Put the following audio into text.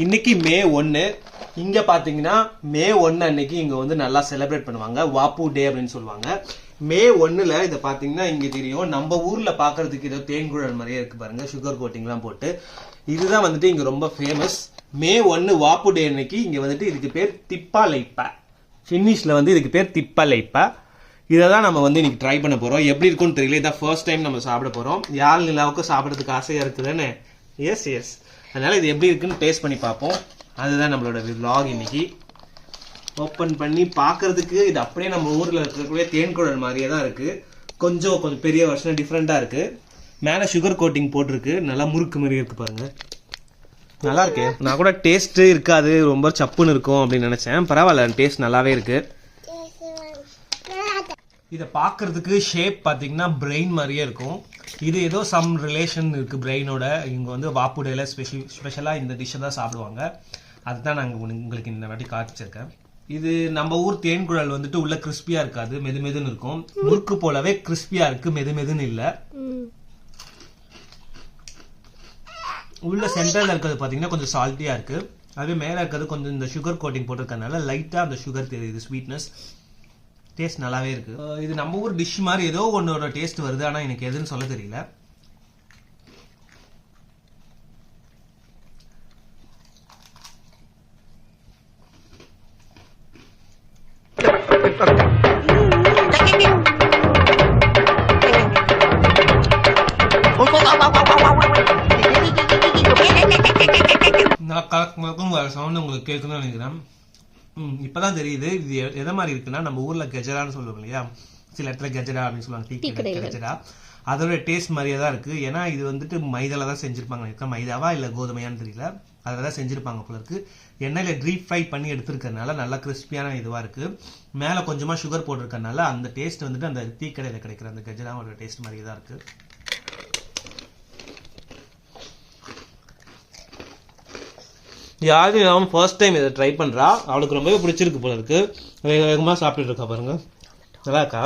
இன்னைக்கு மே 1. இங்க பாத்தீங்கன்னா மே 1 அன்னைக்கு இங்க வந்து நல்லா செலிப்ரேட் பண்ணுவாங்க. வாப்பு டே அப்படின்னு சொல்லுவாங்க. மே 1ல இதை பாத்தீங்கன்னா இங்க தெரியும், நம்ம ஊர்ல பாக்குறதுக்கு ஏதோ தேன்குழல் மாதிரியே இருக்கு பாருங்க, சுகர் கோட்டிங் எல்லாம் போட்டு. இதுதான் வந்துட்டு இங்க ரொம்ப ஃபேமஸ். மே 1 வாப்பு டே அன்னைக்கு இங்க வந்துட்டு இதுக்கு பேர் திப்பாலைப்பா. ஃபினிஷ்ல வந்து இதுக்கு பேர் திப்பாலைப்பா. இதை தான் நம்ம வந்து இன்னைக்கு ட்ரை பண்ண போறோம். எப்படி இருக்கும்னு தெரியல, இதான் ஃபர்ஸ்ட் டைம் நம்ம சாப்பிட போறோம். யாழ் நிலாவுக்கும் சாப்பிடறதுக்கு ஆசையா இருக்குதுன்னு. எஸ் அதனால இது எப்படி இருக்குன்னு டேஸ்ட் பண்ணி பார்ப்போம். அதுதான் நம்மளோட vlog இன்னைக்கு. ஓப்பன் பண்ணி பார்க்கறதுக்கு இது அப்படியே நம்ம ஊர்ல இருக்கக்கூடிய தேன்குழல் மாதிரியே தான் இருக்கு. கொஞ்சம் பெரிய வருஷம் டிஃப்ரெண்டா இருக்கு. மேல சுகர் கோட்டிங் போட்டிருக்கு, நல்லா முறுக்கு மாதிரி இருக்கு பாருங்க. நல்லா இருக்கு. நான் கூட டேஸ்ட் இருக்காது, ரொம்ப சப்புன்னு இருக்கும் அப்படின்னு நினைச்சேன். பரவாயில்ல, டேஸ்ட் நல்லாவே இருக்கு. இதை பார்க்கறதுக்கு ஷேப் பார்த்தீங்கன்னா பிரெயின் மாதிரியே இருக்கும். இது ஏதோ சம் ரிலேஷன் இருக்கு பிரெயினோட. இவங்க வந்து வாப்புடையில ஸ்பெஷலாக இந்த டிஷ்ஷை தான் சாப்பிடுவாங்க. அதுதான் நாங்கள் உங்களுக்கு இந்த வாட்டி காமிச்சிருக்கேன். இது நம்ம ஊர் தேன்குழல் வந்துட்டு உள்ள கிறிஸ்பியா இருக்காது, மெது மெதுன்னு இருக்கும். முறுக்கு போலவே கிறிஸ்பியா இருக்கு, மெது மெதுன்னு இல்லை. உள்ள சென்டர்ல இருக்கிறது பார்த்தீங்கன்னா கொஞ்சம் சால்ட்டியா இருக்கு. அதுவே மேலே இருக்கிறது கொஞ்சம் இந்த சுகர் கோட்டிங் போட்டிருக்கனால லைட்டா அந்த சுகர் தெரியுது, ஸ்வீட்னஸ். டேஸ்ட் நல்லாவே இருக்கு. இது நம்ம ஊர் டிஷ் மாதிரி ஏதோ ஒன்னோட டேஸ்ட் வருது, ஆனா எனக்கு எதுன்னு சொல்ல தெரியல. நான் கலக்கும் வேற சவுண்ட் உங்களுக்கு கேட்கணும்னு நினைக்கிறேன். இப்பதான் தெரியுது இது எதை மாதிரி இருக்குன்னா, நம்ம ஊர்ல கஜரான்னு சொல்லுவோம் இல்லையா, சில இடத்துல கஜரா அப்படின்னு சொல்லுவாங்க, கஜரா. அதோட டேஸ்ட் மாதிரியே தான் இருக்கு. ஏன்னா இது வந்துட்டு மைதால தான் செஞ்சிருப்பாங்க. மைதாவா இல்ல கோதுமையான்னு தெரியல, அதில் தான் செஞ்சிருப்பாங்க போல இருக்கு. எண்ணெயில டீப் ஃப்ரை பண்ணி எடுத்துருக்கறனால நல்லா கிறிஸ்பியான இதுவா இருக்கு. மேல கொஞ்சமா சுகர் போட்டிருக்கறனால அந்த டேஸ்ட் வந்துட்டு அந்த டீ கடையில கிடைக்கிற அந்த கஜராவோட டேஸ்ட் மாதிரியே தான் இருக்கு. யாரும் அவன் ஃபர்ஸ்ட் டைம் இதை ட்ரை பண்றா, அவளுக்கு ரொம்பவே பிடிச்சிருக்கு போல இருக்கு. வேகமாக சாப்பிட்டுட்டு இருக்கா பாருங்க. நல்லா இருக்கா?